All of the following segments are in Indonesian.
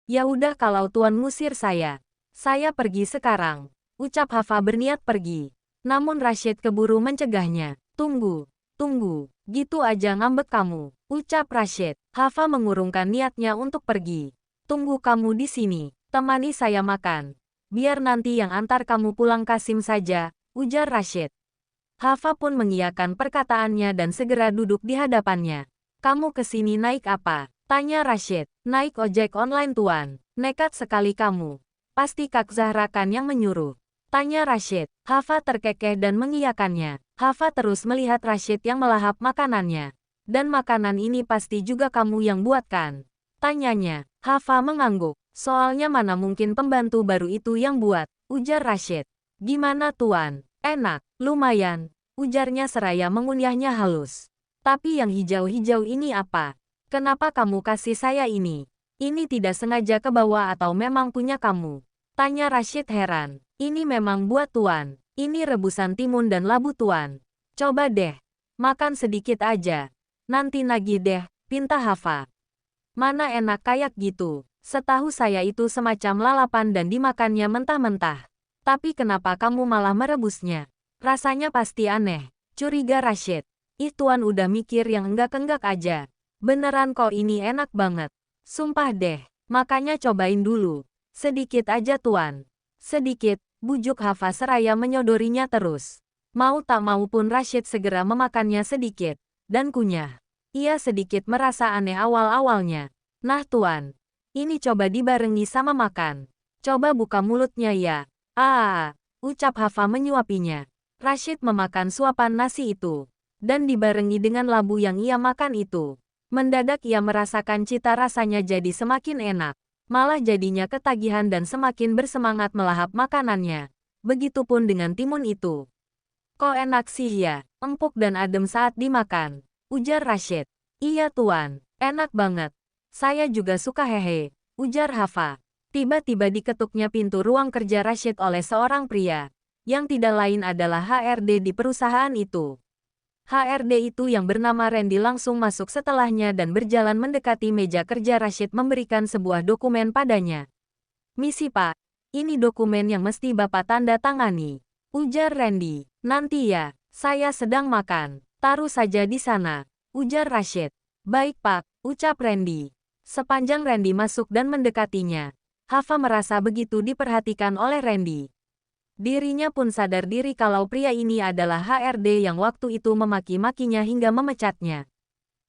Ya udah kalau Tuan ngusir saya pergi sekarang. Ucap Hafa berniat pergi. Namun Rashid keburu mencegahnya. Tunggu, tunggu, gitu aja ngambek kamu. Ucap Rashid. Hafa mengurungkan niatnya untuk pergi. Tunggu kamu di sini, temani saya makan. Biar nanti yang antar kamu pulang Kasim saja, ujar Rashid. Hafa pun mengiyakan perkataannya dan segera duduk di hadapannya. Kamu kesini naik apa? Tanya Rashid. Naik ojek online tuan. Nekat sekali kamu. Pasti Kak Zahra kan yang menyuruh. Tanya Rashid. Hafa terkekeh dan mengiyakannya. Hafa terus melihat Rashid yang melahap makanannya. Dan makanan ini pasti juga kamu yang buatkan? Tanyanya. Hafa mengangguk. Soalnya mana mungkin pembantu baru itu yang buat, ujar Rashid. Gimana tuan? Enak, lumayan, ujarnya seraya mengunyahnya halus. Tapi yang hijau-hijau ini apa? Kenapa kamu kasih saya ini? Ini tidak sengaja ke bawah atau memang punya kamu? Tanya Rashid heran. Ini memang buat tuan. Ini rebusan timun dan labu tuan. Coba deh. Makan sedikit aja. Nanti nagih deh, pinta Hafa. Mana enak kayak gitu. Setahu saya itu semacam lalapan dan dimakannya mentah-mentah. Tapi kenapa kamu malah merebusnya? Rasanya pasti aneh. Curiga Rashid. Ih tuan udah mikir yang enggak-enggak aja. Beneran kok ini enak banget. Sumpah deh. Makanya cobain dulu. Sedikit aja tuan. Sedikit, bujuk Hafa seraya menyodorinya terus. Mau tak mau pun Rashid segera memakannya sedikit. Dan kunyah. Ia sedikit merasa aneh awal-awalnya. Nah tuan. Ini coba dibarengi sama makan. Coba buka mulutnya ya. Ucap Hafa menyuapinya. Rashid memakan suapan nasi itu. Dan dibarengi dengan labu yang ia makan itu. Mendadak ia merasakan cita rasanya jadi semakin enak. Malah jadinya ketagihan dan semakin bersemangat melahap makanannya. Begitupun dengan timun itu. Kok enak sih ya, empuk dan adem saat dimakan. Ujar Rashid. Iya tuan, enak banget. Saya juga suka hehe. Ujar Hafa. Tiba-tiba diketuknya pintu ruang kerja Rashid oleh seorang pria, yang tidak lain adalah HRD di perusahaan itu. HRD itu yang bernama Randy langsung masuk setelahnya dan berjalan mendekati meja kerja Rashid memberikan sebuah dokumen padanya. Misi Pak, ini dokumen yang mesti Bapak tanda tangani. Ujar Randy. Nanti ya, saya sedang makan. Taruh saja di sana. Ujar Rashid. Baik Pak, ucap Randy. Sepanjang Randy masuk dan mendekatinya, Hafa merasa begitu diperhatikan oleh Randy. Dirinya pun sadar diri kalau pria ini adalah HRD yang waktu itu memaki-makinya hingga memecatnya.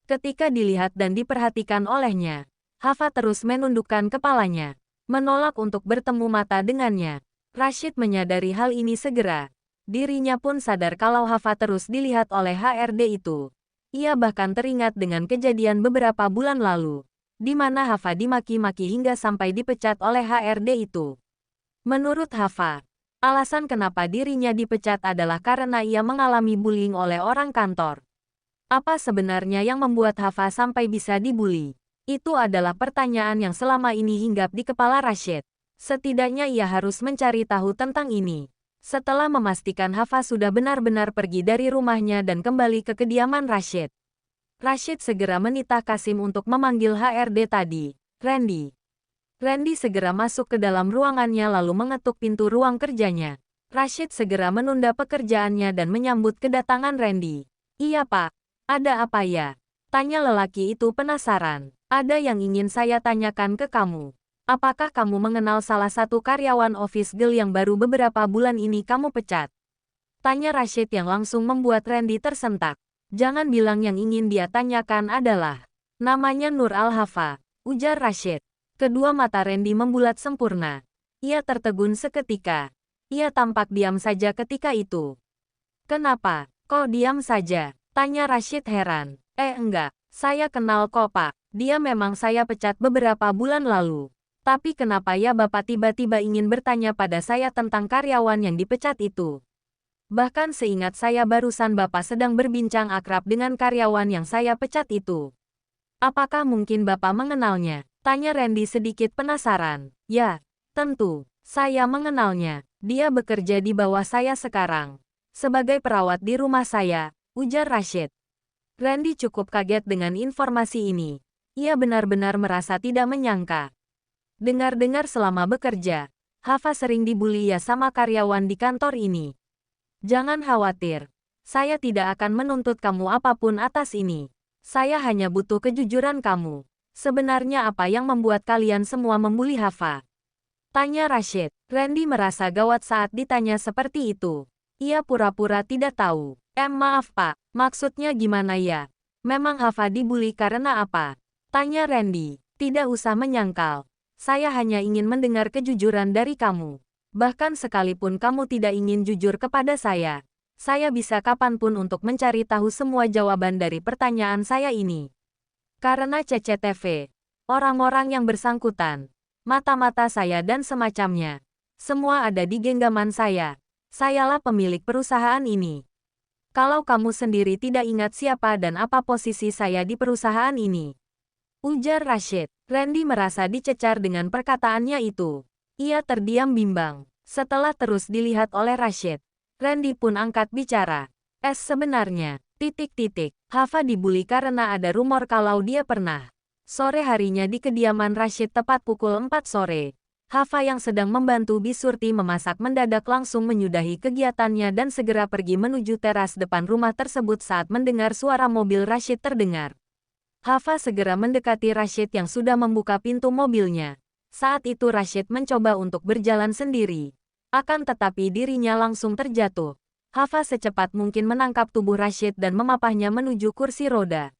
Ketika dilihat dan diperhatikan olehnya, Hafa terus menundukkan kepalanya, menolak untuk bertemu mata dengannya. Rashid menyadari hal ini segera. Dirinya pun sadar kalau Hafa terus dilihat oleh HRD itu. Ia bahkan teringat dengan kejadian beberapa bulan lalu, di mana Hafa dimaki-maki hingga sampai dipecat oleh HRD itu. Menurut Hafa, alasan kenapa dirinya dipecat adalah karena ia mengalami bullying oleh orang kantor. Apa sebenarnya yang membuat Hafa sampai bisa dibully? Itu adalah pertanyaan yang selama ini hinggap di kepala Rashid. Setidaknya ia harus mencari tahu tentang ini. Setelah memastikan Hafa sudah benar-benar pergi dari rumahnya dan kembali ke kediaman Rashid, Rashid segera menitah Kasim untuk memanggil HRD tadi, Randy. Randy segera masuk ke dalam ruangannya lalu mengetuk pintu ruang kerjanya. Rashid segera menunda pekerjaannya dan menyambut kedatangan Randy. Iya Pak, ada apa ya? Tanya lelaki itu penasaran. Ada yang ingin saya tanyakan ke kamu. Apakah kamu mengenal salah satu karyawan office girl yang baru beberapa bulan ini kamu pecat? Tanya Rashid yang langsung membuat Randy tersentak. Jangan bilang yang ingin dia tanyakan adalah namanya Nur Al-Hafa, ujar Rashid. Kedua mata Randy membulat sempurna. Ia tertegun seketika. Ia tampak diam saja ketika itu. Kenapa? Kok diam saja? Tanya Rashid heran. Enggak, saya kenal kok Pak. Dia memang saya pecat beberapa bulan lalu. Tapi kenapa ya Bapak tiba-tiba ingin bertanya pada saya tentang karyawan yang dipecat itu? Bahkan seingat saya barusan Bapak sedang berbincang akrab dengan karyawan yang saya pecat itu. Apakah mungkin Bapak mengenalnya? Tanya Randy sedikit penasaran. Ya, tentu. Saya mengenalnya. Dia bekerja di bawah saya sekarang. Sebagai perawat di rumah saya, ujar Rashid. Randy cukup kaget dengan informasi ini. Ia benar-benar merasa tidak menyangka Dengar-dengar selama bekerja, Hafa sering dibully ya sama karyawan di kantor ini. Jangan khawatir. Saya tidak akan menuntut kamu apapun atas ini. Saya hanya butuh kejujuran kamu. Sebenarnya apa yang membuat kalian semua membuli Hafa? Tanya Rashid. Randy merasa gawat saat ditanya seperti itu. Ia pura-pura tidak tahu. Maaf pak, maksudnya gimana ya? Memang Hafa dibully karena apa? Tanya Randy. Tidak usah menyangkal. Saya hanya ingin mendengar kejujuran dari kamu. Bahkan sekalipun kamu tidak ingin jujur kepada saya bisa kapanpun untuk mencari tahu semua jawaban dari pertanyaan saya ini. Karena CCTV, orang-orang yang bersangkutan, mata-mata saya dan semacamnya, semua ada di genggaman saya. Sayalah pemilik perusahaan ini. Kalau kamu sendiri tidak ingat siapa dan apa posisi saya di perusahaan ini, ujar Rashid. Randy merasa dicecar dengan perkataannya itu. Ia terdiam bimbang. Setelah terus dilihat oleh Rashid, Randy pun angkat bicara. Sebenarnya, Hafa dibully karena ada rumor kalau dia pernah. Sore harinya di kediaman Rashid tepat pukul 4 sore. Hafa yang sedang membantu Bisurti memasak mendadak langsung menyudahi kegiatannya dan segera pergi menuju teras depan rumah tersebut saat mendengar suara mobil Rashid terdengar. Hafa segera mendekati Rashid yang sudah membuka pintu mobilnya. Saat itu Rashid mencoba untuk berjalan sendiri. Akan tetapi dirinya langsung terjatuh. Hafa secepat mungkin menangkap tubuh Rashid dan memapahnya menuju kursi roda.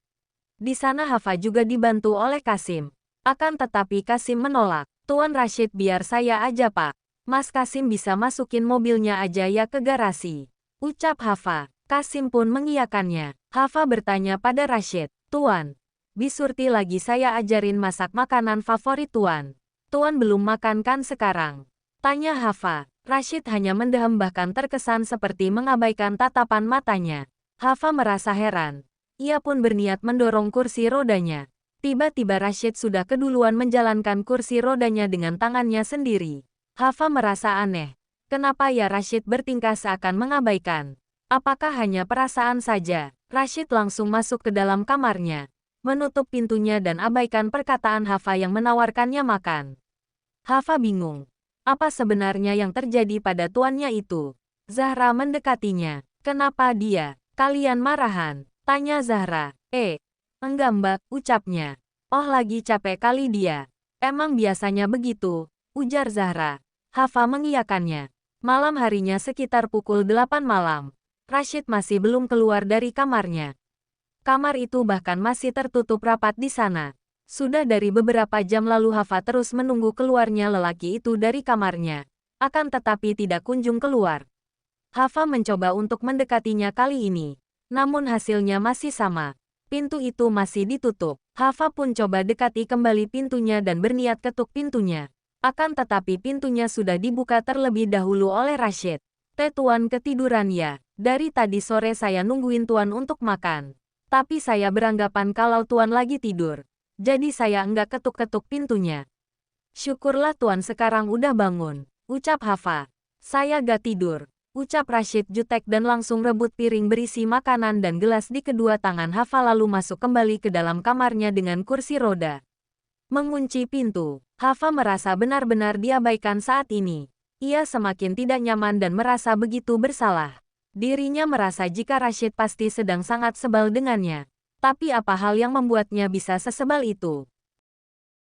Di sana Hafa juga dibantu oleh Kasim. Akan tetapi Kasim menolak. Tuan Rashid biar saya aja pak. Mas Kasim bisa masukin mobilnya aja ya ke garasi. Ucap Hafa. Kasim pun mengiyakannya. Hafa bertanya pada Rashid. Tuan, Bisurti lagi saya ajarin masak makanan favorit Tuan. Tuan belum makan kan sekarang? Tanya Hafa. Rashid hanya mendehem bahkan terkesan seperti mengabaikan tatapan matanya. Hafa merasa heran. Ia pun berniat mendorong kursi rodanya. Tiba-tiba Rashid sudah keduluan menjalankan kursi rodanya dengan tangannya sendiri. Hafa merasa aneh. Kenapa ya Rashid bertingkah seakan mengabaikan? Apakah hanya perasaan saja? Rashid langsung masuk ke dalam kamarnya, menutup pintunya dan abaikan perkataan Hafa yang menawarkannya makan. Hafa bingung. Apa sebenarnya yang terjadi pada tuannya itu? Zahra mendekatinya. Kenapa dia? Kalian marahan? Tanya Zahra. Enggak mbak, ucapnya. Oh lagi capek kali dia. Emang biasanya begitu, ujar Zahra. Hafa mengiyakannya. Malam harinya sekitar pukul 8 malam. Rashid masih belum keluar dari kamarnya. Kamar itu bahkan masih tertutup rapat di sana. Sudah dari beberapa jam lalu Hafa terus menunggu keluarnya lelaki itu dari kamarnya. Akan tetapi tidak kunjung keluar. Hafa mencoba untuk mendekatinya kali ini. Namun hasilnya masih sama. Pintu itu masih ditutup. Hafa pun coba dekati kembali pintunya dan berniat ketuk pintunya. Akan tetapi pintunya sudah dibuka terlebih dahulu oleh Rashid. Tuan ketiduran ya. Dari tadi sore saya nungguin Tuan untuk makan. Tapi saya beranggapan kalau Tuan lagi tidur. Jadi saya enggak ketuk-ketuk pintunya. Syukurlah Tuan sekarang udah bangun, ucap Hafa. Saya gak tidur, ucap Rashid jutek dan langsung rebut piring berisi makanan dan gelas di kedua tangan Hafa lalu masuk kembali ke dalam kamarnya dengan kursi roda. Mengunci pintu, Hafa merasa benar-benar diabaikan saat ini. Ia semakin tidak nyaman dan merasa begitu bersalah. Dirinya merasa jika Rashid pasti sedang sangat sebal dengannya. Tapi apa hal yang membuatnya bisa sesebal itu?